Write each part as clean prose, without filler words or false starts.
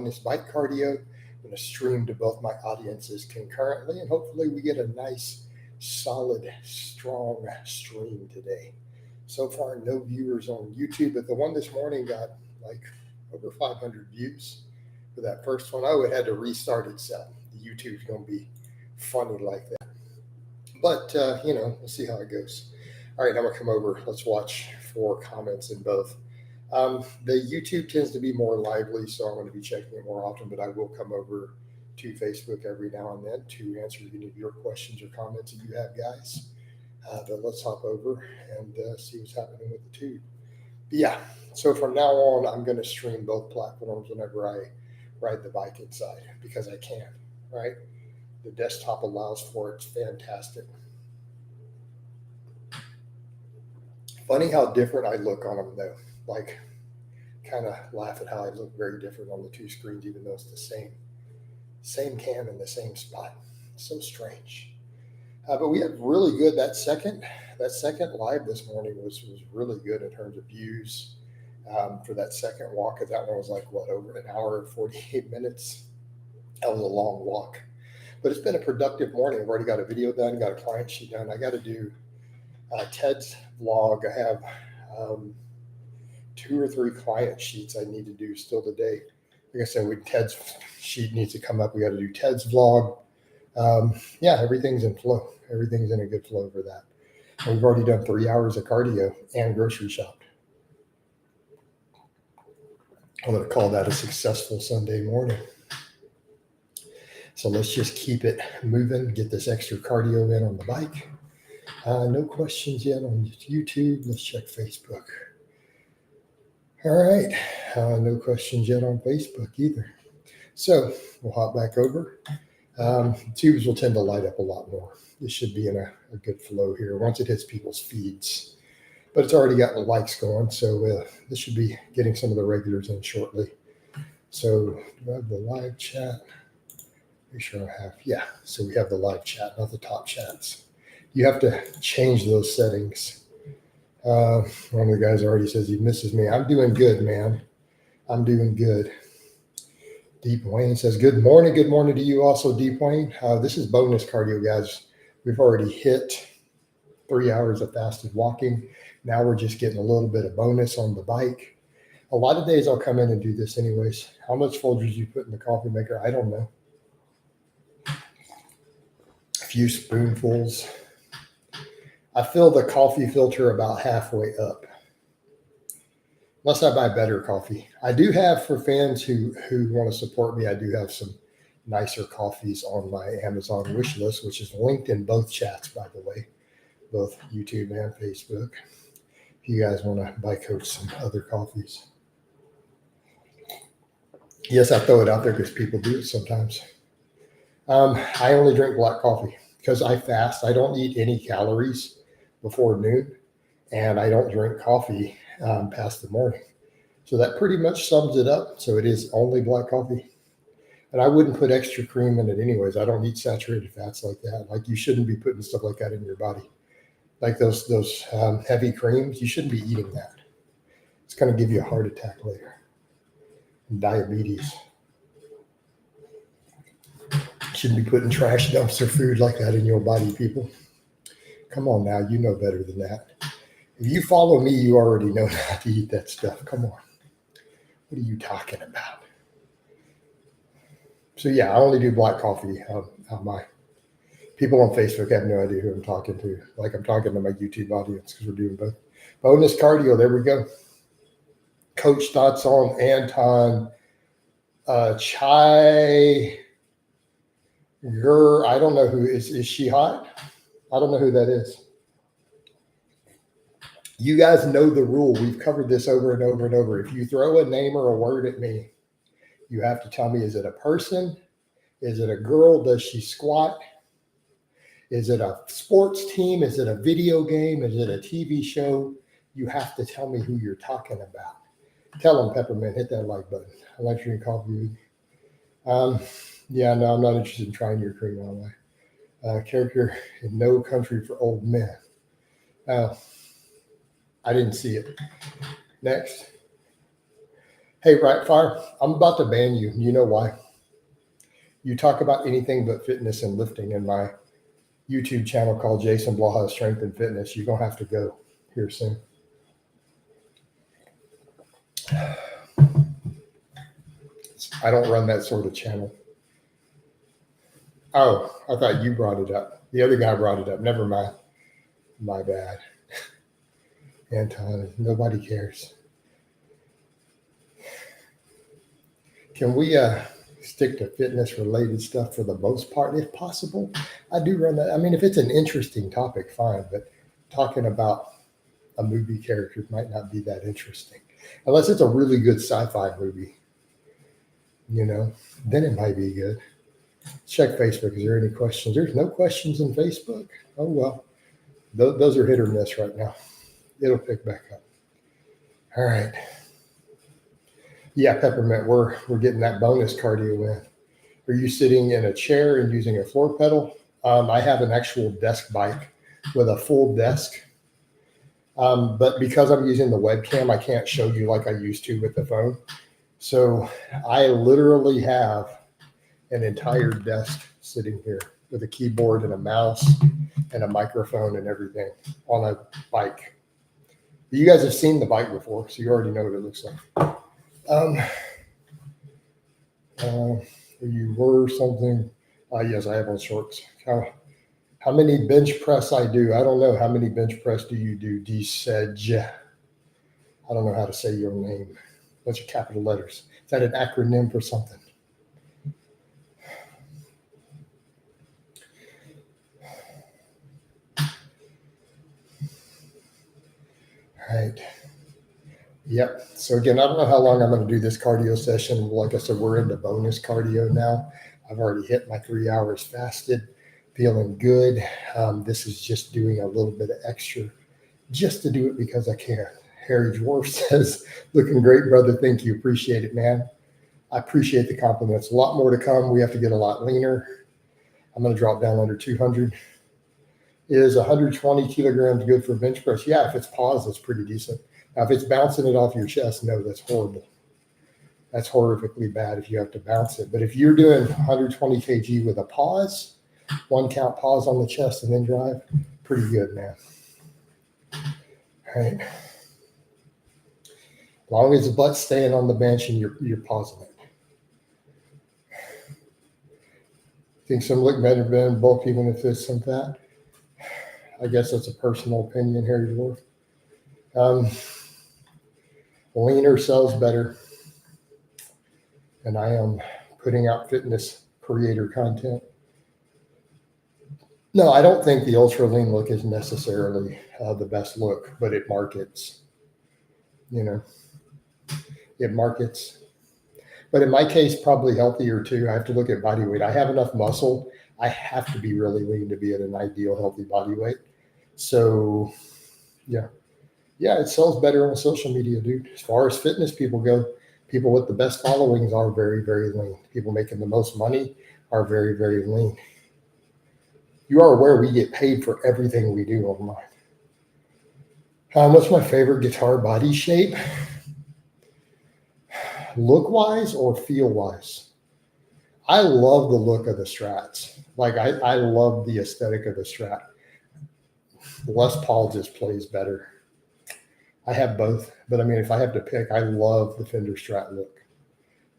bonus bike cardio. I'm going to stream to both my audiences concurrently, and hopefully we get a nice, solid, strong stream today. So far, no viewers on YouTube, but the one this morning got like over 500 views for that first one. Oh, it had to restart itself. The YouTube's going to be funny like that. But, we'll see how it goes. All right, I'm going to come over. Let's watch for comments in both. The YouTube tends to be more lively, so I'm going to be checking it more often, but I will come over to Facebook every now and then to answer any of your questions or comments that you have, guys. But let's hop over and see what's happening with the tube. But yeah, so from now on, I'm going to stream both platforms whenever I ride the bike inside because I can, right? The desktop allows for it. It's fantastic. Funny how different I look on them, though. Like, kind of laugh at how I look very different on the two screens, even though it's the same cam in the same spot. So strange. But we had really good that second live this morning was really good in terms of views for that second walk. Because that one was like over an hour and 48 minutes. That was a long walk, but it's been a productive morning. I've already got a video done, got a client sheet done. I got to do Ted's vlog. I have 2 or 3 client sheets I need to do still today. Like I said, Ted's sheet needs to come up. We got to do Ted's vlog. Everything's in flow. Everything's in a good flow for that. And we've already done 3 hours of cardio and grocery shopped. I'm going to call that a successful Sunday morning. So let's just keep it moving, get this extra cardio in on the bike. No questions yet on YouTube. Let's check Facebook. All right. No questions yet on Facebook either. So we'll hop back over. Tubes will tend to light up a lot more. This should be in a good flow here once it hits people's feeds. But it's already got the likes going, so this should be getting some of the regulars in shortly. So do I have the live chat? Make sure I have. Yeah, so we have the live chat, not the top chats. You have to change those settings. One of the guys already says he misses me. I'm doing good, man. I'm doing good. Deep Wayne says, good morning to you also, Deep Wayne. This is bonus cardio, guys. We've already hit 3 hours of fasted walking. Now we're just getting a little bit of bonus on the bike. A lot of days I'll come in and do this anyways. How much Folgers you put in the coffee maker? I don't know. A few spoonfuls. I fill the coffee filter about halfway up. Unless I buy better coffee. I do have, for fans who want to support me, I do have some nicer coffees on my Amazon wish list, which is linked in both chats, by the way, both YouTube and Facebook. If you guys want to buy Coach some other coffees. Yes, I throw it out there because people do it sometimes. I only drink black coffee because I fast. I don't eat any calories before noon, and I don't drink coffee past the morning. So that pretty much sums it up. So it is only black coffee. And I wouldn't put extra cream in it anyways. I don't eat saturated fats like that. Like, you shouldn't be putting stuff like that in your body. Like those heavy creams, you shouldn't be eating that. It's going to give you a heart attack later. And diabetes. You shouldn't be putting trash dumpster food like that in your body, people. Come on now, you know better than that. If you follow me, you already know not to eat that stuff. Come on. What are you talking about? So yeah, I only do black coffee on my people on Facebook have no idea who I'm talking to. Like, I'm talking to my YouTube audience because we're doing both. Bonus cardio, there we go. Coach thoughts on Anton Chai Gur. I don't know who is she hot? I don't know who that is. You guys know the rule. We've covered this over and over and over. If you throw a name or a word at me, you have to tell me, is it a person? Is it a girl? Does she squat? Is it a sports team? Is it a video game? Is it a TV show? You have to tell me who you're talking about. Tell them, Peppermint, hit that like button. I like drinking coffee. Yeah, no, I'm not interested in trying your cream all the way. Character in No Country for Old Men. I didn't see it. Next. Hey, Right Fire, I'm about to ban you. You know why? You talk about anything but fitness and lifting in my YouTube channel called Jason Blaha Strength and Fitness. You're going to have to go here soon. I don't run that sort of channel. Oh, I thought you brought it up. The other guy brought it up. Never mind. My bad. Anton, nobody cares. Can we stick to fitness related stuff for the most part, if possible? I do run that. I mean, if it's an interesting topic, fine. But talking about a movie character might not be that interesting. Unless it's a really good sci-fi movie, then it might be good. Check Facebook. Is there any questions? There's no questions in Facebook. Oh, well, those are hit or miss right now. It'll pick back up. All right. Yeah, Peppermint, we're getting that bonus cardio in. Are you sitting in a chair and using a floor pedal? I have an actual desk bike with a full desk. But because I'm using the webcam, I can't show you like I used to with the phone. So I literally have an entire desk sitting here with a keyboard and a mouse and a microphone and everything on a bike. You guys have seen the bike before, so you already know what it looks like. You were something. Yes, I have on shorts. How many bench press I do? I don't know. How many bench press do you do? D-Sedge. I don't know how to say your name. Bunch of capital letters. Is that an acronym for something? All right. Yep. So again, I don't know how long I'm going to do this cardio session. Like I said, we're into bonus cardio now. I've already hit my 3 hours fasted, feeling good. This is just doing a little bit of extra just to do it because I can. Harry Dwarf says, looking great, brother. Thank you. Appreciate it, man. I appreciate the compliments. A lot more to come. We have to get a lot leaner. I'm going to drop down under 200. Is 120 kilograms good for bench press? Yeah, if it's paused, it's pretty decent. Now, if it's bouncing it off your chest, no, that's horrible. That's horrifically bad if you have to bounce it. But if you're doing 120 kg with a pause, 1 count pause on the chest and then drive, pretty good, man. All right. As long as the butt's staying on the bench and you're pausing it. Think some look better than bulk even if there's some fat. I guess that's a personal opinion, Harry Dwarf. Leaner sells better. And I am putting out fitness creator content. No, I don't think the ultra lean look is necessarily the best look, but it markets. It markets. But in my case, probably healthier too. I have to look at body weight. I have enough muscle. I have to be really lean to be at an ideal healthy body weight. So, yeah, it sells better on social media, dude. As far as fitness people go, people with the best followings are very, very lean. People making the most money are very, very lean. You are aware we get paid for everything we do online. What's my favorite guitar body shape? Look-wise or feel-wise? I love the look of the Strats. Like, I love the aesthetic of the Strat. Les Paul just plays better. I have both. But, I mean, if I have to pick, I love the Fender Strat look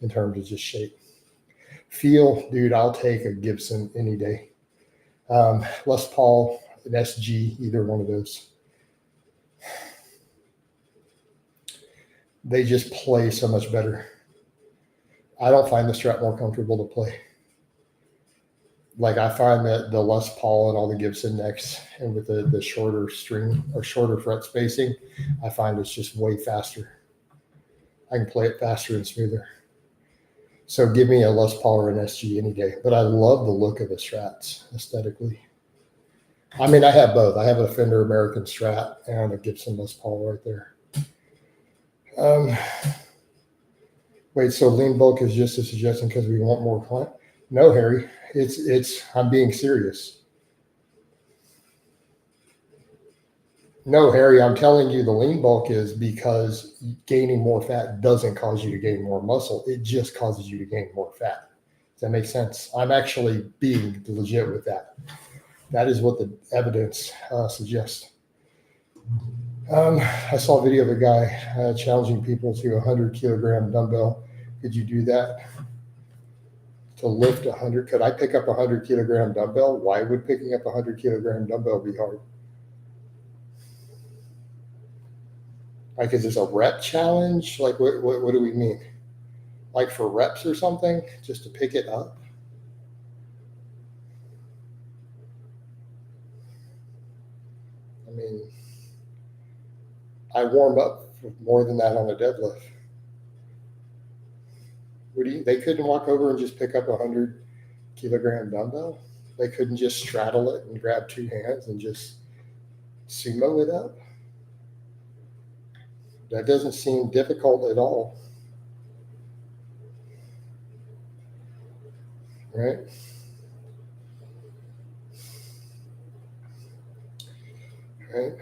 in terms of just shape. Feel, dude, I'll take a Gibson any day. Les Paul, an SG, either one of those. They just play so much better. I don't find the Strat more comfortable to play. Like, I find that the Les Paul and all the Gibson necks and with the shorter string or shorter fret spacing, I find it's just way faster. I can play it faster and smoother. So give me a Les Paul or an SG any day. But I love the look of the Strats aesthetically. I mean, I have both. I have a Fender American Strat and a Gibson Les Paul right there. Wait, so lean bulk is just a suggestion because we want more client? No, Harry, it's I'm being serious. No, Harry, I'm telling you the lean bulk is because gaining more fat doesn't cause you to gain more muscle. It just causes you to gain more fat. Does that make sense? I'm actually being legit with that. That is what the evidence suggests. I saw a video of a guy challenging people to a 100-kilogram dumbbell. Could you do that? To lift 100? Could I pick up a 100-kilogram dumbbell? Why would picking up a 100-kilogram dumbbell be hard? Like, is this a rep challenge? Like, what do we mean? Like for reps or something, just to pick it up? I mean, I warm up for more than that on a deadlift. They couldn't walk over and just pick up a 100-kilogram dumbbell? They couldn't just straddle it and grab two hands and just sumo it up? That doesn't seem difficult at all. Right? Right?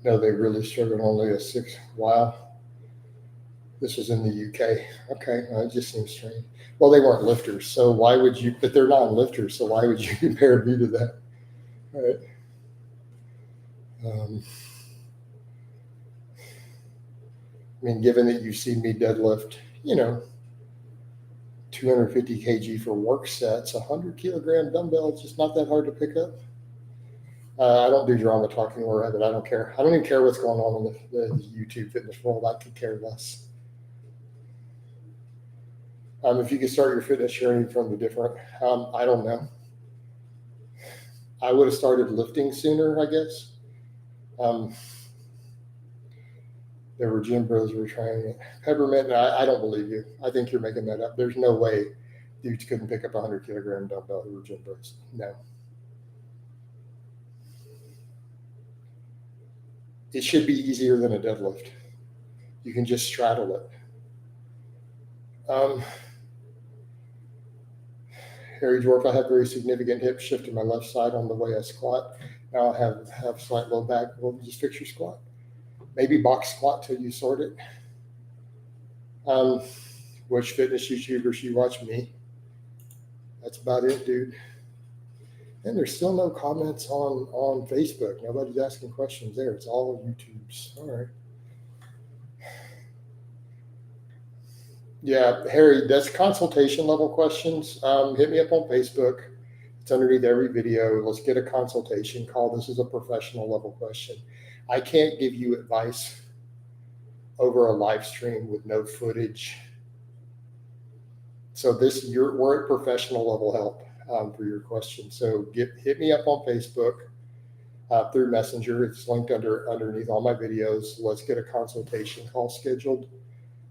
No, they really struggled only a 6. Wow. This was in the UK. Okay, it just seems strange. Well, they weren't lifters, so why would you? But they're not lifters, so why would you compare me to that? All right. I mean, given that you've seen me deadlift, 250 kg for work sets, 100-kilogram dumbbell, it's just not that hard to pick up. I don't do drama talking or of it. I don't care. I don't even care what's going on in the YouTube fitness world. I could care less. If you could start your fitness journey from the different, I don't know. I would have started lifting sooner, I guess. There were gym bros who were trying it. Peppermint, I don't believe you. I think you're making that up. There's no way dudes couldn't pick up a 100-kilogram dumbbell who were gym bros. No. It should be easier than a deadlift. You can just straddle it. Harry Dwarf, I have very significant hip shift to my left side on the way I squat. Now I have slight low back. Well, just fix your squat. Maybe box squat till you sort it. Which fitness YouTubers you watch? Me. That's about it, dude. And there's still no comments on Facebook. Nobody's asking questions there. It's all YouTube's. All right. Yeah, Harry, that's consultation level questions. Hit me up on Facebook. It's underneath every video. Let's get a consultation call. This is a professional level question. I can't give you advice over a live stream with no footage. So we're at professional level help for your question. So hit me up on Facebook through Messenger. It's linked underneath all my videos. Let's get a consultation call scheduled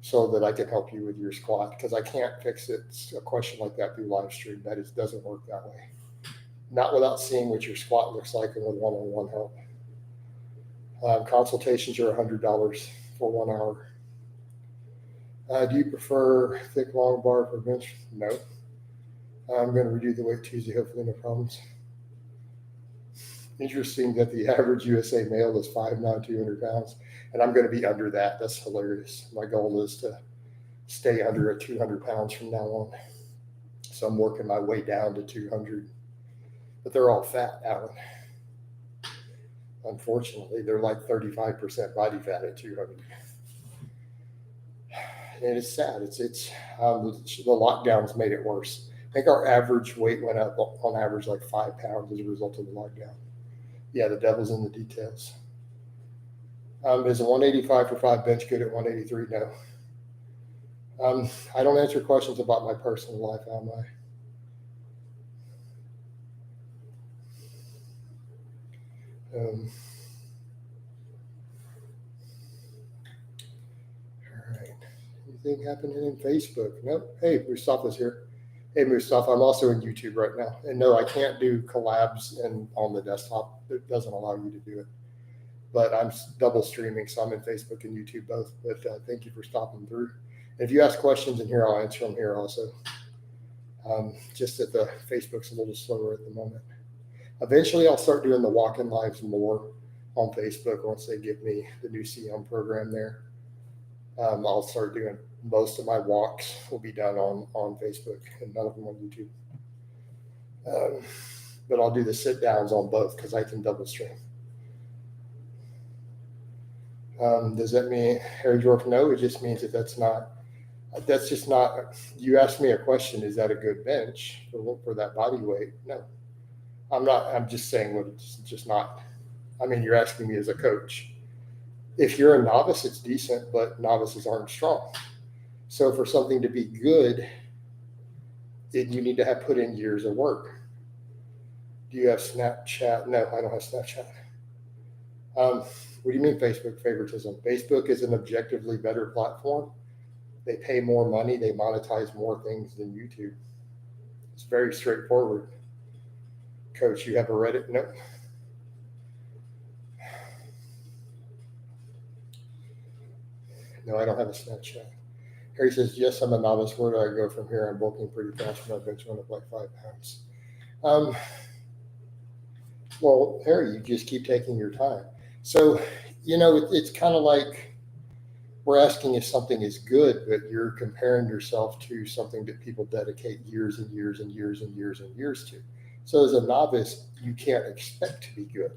so that I can help you with your squat, because I can't fix it. A question like that through live stream. Doesn't work that way. Not without seeing what your squat looks like and with one-on-one help. Consultations are $100 for 1 hour. Do you prefer thick long bar for bench? No. I'm going to redo the weight Tuesday. Hopefully no problems. Interesting that the average USA male is 5'9", 200 pounds, and I'm going to be under that. That's hilarious. My goal is to stay under at 200 pounds from now on. So I'm working my way down to 200. But they're all fat, Alan. Unfortunately, they're like 35% body fat at 200. And it's sad. It's the lockdowns made it worse. I think our average weight went up on average like 5 pounds as a result of the lockdown. Yeah, the devil's in the details. Is a 185 for 5 bench good at 183? No. I don't answer questions about my personal life, am I? All right. Anything happening in Facebook? Nope. Hey, Mustafa's here. Hey, Mustafa, I'm also in YouTube right now. And no, I can't do collabs on the desktop. It doesn't allow you to do it. But I'm double streaming, so I'm in Facebook and YouTube both. But thank you for stopping through. And if you ask questions in here, I'll answer them here also. Just that the Facebook's a little slower at the moment. Eventually, I'll start doing the walk-in lives more on Facebook once they give me the new CM program there. I'll start doing most of my walks will be done on Facebook and none of them on YouTube. But I'll do the sit downs on both because I can double stream. Does that mean Harry Dwarf? No, it just means that's just not, you asked me a question, is that a good bench for that body weight? No, I'm just saying what it's just not. I mean, you're asking me as a coach. If you're a novice, it's decent, but novices aren't strong. So for something to be good, you need to have put in years of work. Do you have Snapchat? No, I don't have Snapchat. What do you mean Facebook favoritism? Facebook is an objectively better platform. They pay more money. They monetize more things than YouTube. It's very straightforward. Coach, you have a Reddit? No. No, I don't have a Snapchat. Harry says, yes, I'm a novice. Where do I go from here? I'm bulking pretty fast when I've been went up like 5 pounds. Well, Harry, you just keep taking your time. So, it's kind of like we're asking if something is good, but you're comparing yourself to something that people dedicate years and years and years and years and years to. So as a novice, you can't expect to be good.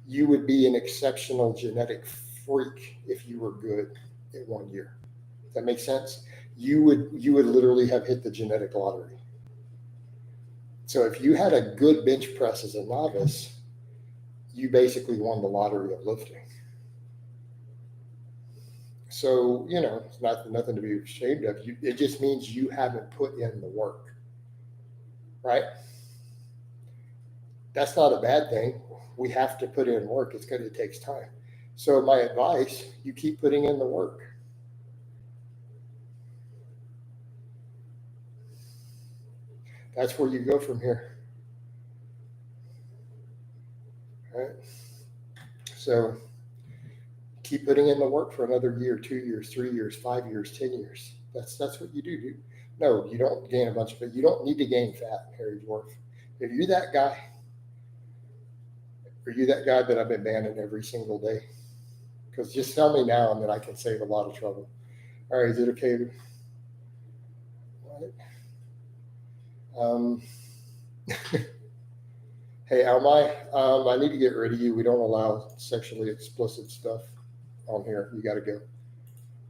You would be an exceptional genetic freak if you were good in 1 year. Does that make sense? You would literally have hit the genetic lottery. So if you had a good bench press as a novice, you basically won the lottery of lifting. So, it's nothing to be ashamed of. It just means you haven't put in the work, right? That's not a bad thing. We have to put in work. It takes time. So my advice, you keep putting in the work. That's where you go from here. All right. So keep putting in the work for another year, 2 years, 3 years, 5 years, 10 years. That's what you do. No, you don't gain a bunch of it. You don't need to gain fat, Harry Dwarf. If you're that guy, are you that guy that I've been banning every single day? Because just tell me now and then I can save a lot of trouble. All right, is it okay? What? Hey, Almai, I need to get rid of you. We don't allow sexually explicit stuff on here. You got to go.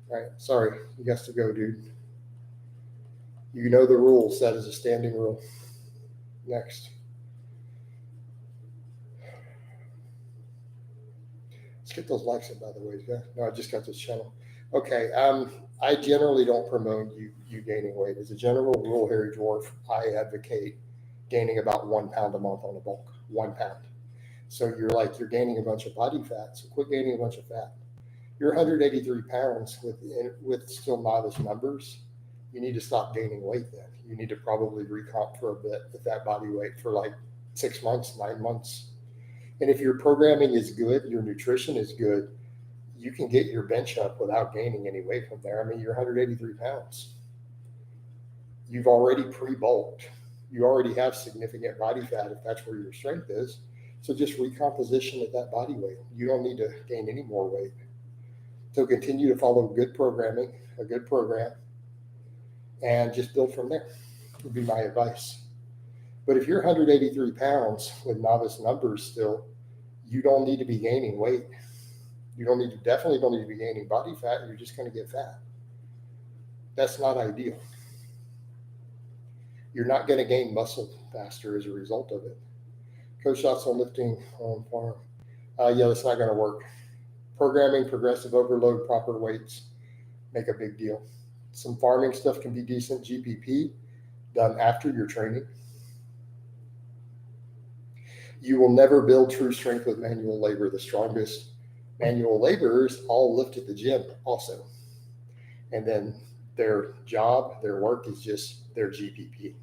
All right, sorry. You got to go, dude. You know the rules. That is a standing rule. Next. Let's get those likes in, by the way. Yeah. No, I just got this channel. Okay. I generally don't promote you gaining weight. As a general rule, Harry Dwarf, I advocate gaining about 1 pound a month on a bulk. 1 pound. So you're gaining a bunch of body fat. So quit gaining a bunch of fat. You're 183 pounds with still novice numbers. You need to stop gaining weight then. You need to probably recomp for a bit with that body weight for like 6 months, 9 months. And if your programming is good, your nutrition is good, you can get your bench up without gaining any weight from there. I mean, you're 183 pounds. You've already pre-bulked. You already have significant body fat if that's where your strength is. So just recomposition at that body weight. You don't need to gain any more weight. So continue to follow good programming, a good program, and just build from there would be my advice. But if you're 183 pounds with novice numbers still, you don't need to be gaining weight. You definitely don't need to be gaining body fat. You're just going to get fat. That's not ideal. You're not going to gain muscle faster as a result of it. Coach thoughts on lifting on farm. Yeah, that's not going to work. Programming, progressive overload, proper weights make a big deal. Some farming stuff can be decent. GPP done after your training. You will never build true strength with manual labor. The strongest manual laborers all lift at the gym also. And then their job, their work is just their GPP.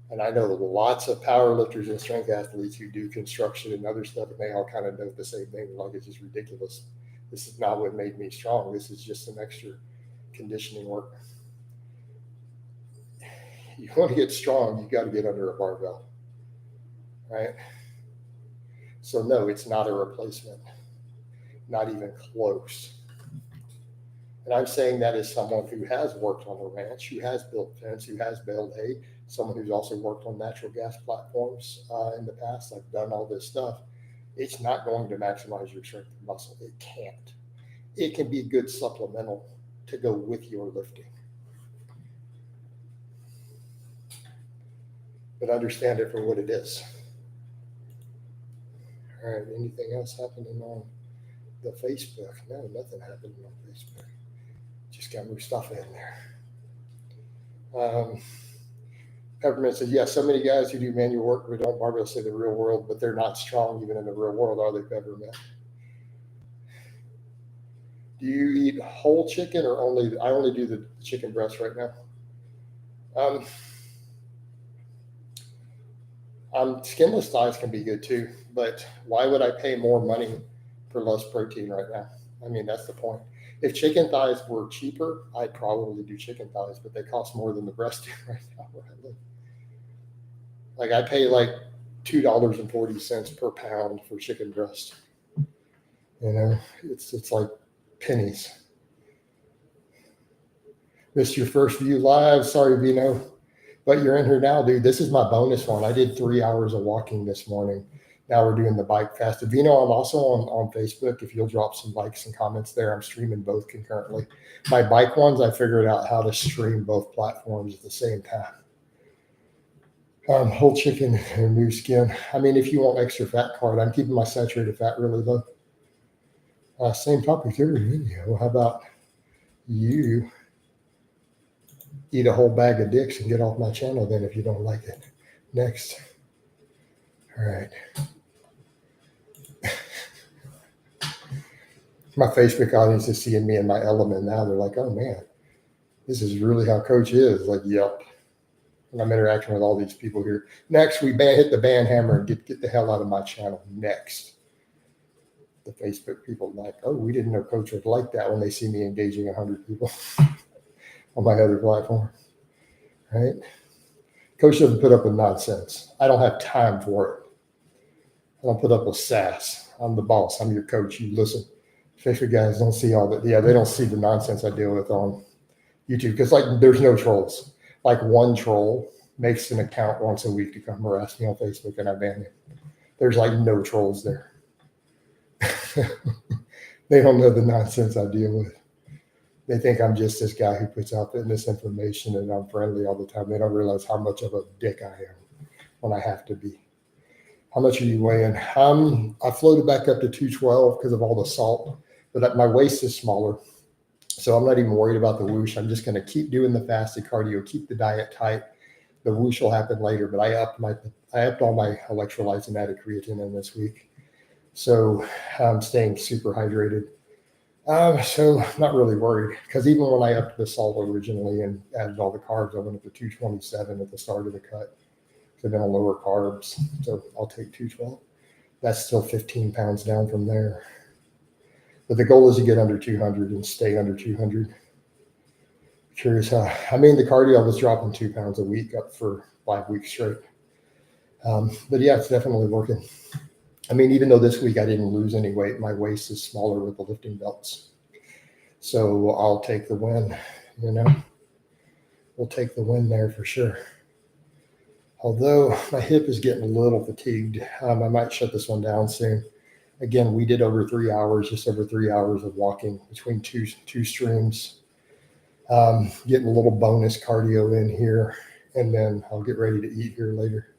And I know lots of power lifters and strength athletes who do construction and other stuff, and they all kind of know the same thing. Like, it's just ridiculous. This is not what made me strong. This is just some extra conditioning work. You want to get strong, you got to get under a barbell. right? So no, it's not a replacement, not even close. And I'm saying that as someone who has worked on a ranch, who has built fence, who has baled hay, someone who's also worked on natural gas platforms in the past. I've done all this stuff. It's not going to maximize your strength and muscle. It can't. It can be good supplemental to go with your lifting. But understand it for what it is. All right, anything else happening on the Facebook? No, nothing happening on Facebook. Just got Mustafa in there. Peppermint says, yeah, so many guys who do manual work but don't barbell say the real world, but they're not strong even in the real world, are they, Peppermint? Do you eat whole chicken or only? I only do the chicken breast right now. Skinless thighs can be good too, but why would I pay more money for less protein right now? I mean, that's the point. If chicken thighs were cheaper, I'd probably do chicken thighs, but they cost more than the breast do right now where I live. Like I pay like $2.40 per pound for chicken breast. You know, it's like pennies. Missed your first view live. Sorry, Vino. But you're in here now, dude. This is my bonus one. I did 3 hours of walking this morning. Now we're doing the bike fast. Vino, I'm also on Facebook. If you'll drop some likes and comments there, I'm streaming both concurrently. My bike ones, I figured out how to stream both platforms at the same time. Whole chicken and new skin. I mean, if you want extra fat card, I'm keeping my saturated fat really low. Same topic here. Well, how about you eat a whole bag of dicks and get off my channel then if you don't like it. Next. All right. My Facebook audience is seeing me in my element now. They're like, oh man, this is really how Coach is. Like, yep. And I'm interacting with all these people here. Next, we hit the band hammer and get the hell out of my channel. Next. The Facebook people like, oh, we didn't know Coach would like that when they see me engaging 100 people on my other platform, right? Coach doesn't put up with nonsense. I don't have time for it. I don't put up with sass. I'm the boss. I'm your coach. You listen. Facebook guys don't see all that. Yeah, they don't see the nonsense I deal with on YouTube because, like, there's no trolls. Like, one troll makes an account once a week to come harass me on Facebook, and I ban him. There's, like, no trolls there. They don't know the nonsense I deal with. They think I'm just this guy who puts out misinformation and I'm friendly all the time. They don't realize how much of a dick I am when I have to be. How much are you weighing? I floated back up to 212 because of all the salt, but my waist is smaller. So I'm not even worried about the whoosh. I'm just going to keep doing the fasted cardio, keep the diet tight. The whoosh will happen later, but I upped all my electrolytes and added creatine in this week. So I'm staying super hydrated. So not really worried because even when I upped the salt originally and added all the carbs, I went up to 227 at the start of the cut. So then I'll lower carbs. So I'll take 212. That's still 15 pounds down from there. But the goal is to get under 200 and stay under 200. Curious how, I mean, the cardio I was dropping 2 pounds a week up for 5 weeks straight. But yeah, it's definitely working. I mean, even though this week I didn't lose any weight, my waist is smaller with the lifting belts. So I'll take the win, you know. We'll take the win there for sure. Although my hip is getting a little fatigued. I might shut this one down soon. Again, we did over 3 hours, just over 3 hours of walking between two streams. Getting a little bonus cardio in here, and then I'll get ready to eat here later.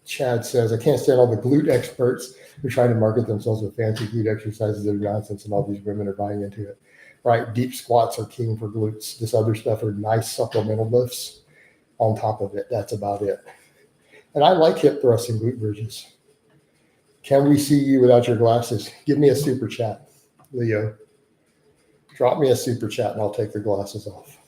Chad says, I can't stand all the glute experts who are trying to market themselves with fancy glute exercises that are nonsense, and all these women are buying into it. Right? Deep squats are king for glutes. This other stuff are nice supplemental lifts on top of it. That's about it. And I like hip thrusts and glute bridges. Can we see you without your glasses? Give me a super chat, Leo. Drop me a super chat and I'll take the glasses off.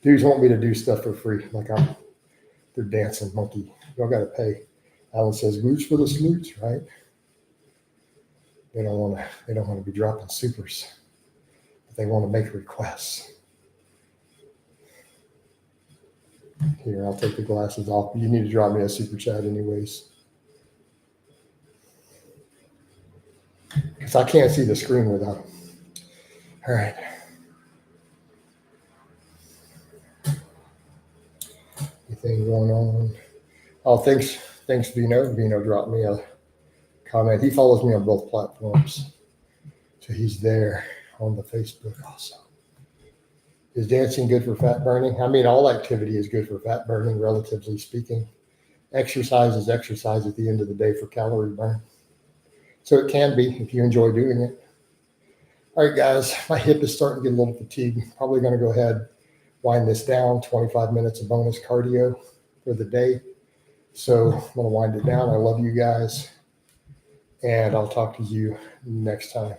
Dudes want me to do stuff for free. Like they're dancing monkey. Y'all got to pay. Alan says, glutes for the sloots, right? They don't want to be dropping supers, but they want to make requests. Here, I'll take the glasses off. You need to drop me a super chat anyways. Because I can't see the screen without them. All right. Anything going on? Oh, thanks, Vino. Vino dropped me a comment. He follows me on both platforms. So he's there on the Facebook also. Is dancing good for fat burning? I mean, all activity is good for fat burning, relatively speaking. Exercise is exercise at the end of the day for calorie burn. So it can be if you enjoy doing it. All right, guys, my hip is starting to get a little fatigued. Probably going to go ahead, wind this down, 25 minutes of bonus cardio for the day. So I'm going to wind it down. I love you guys, and I'll talk to you next time.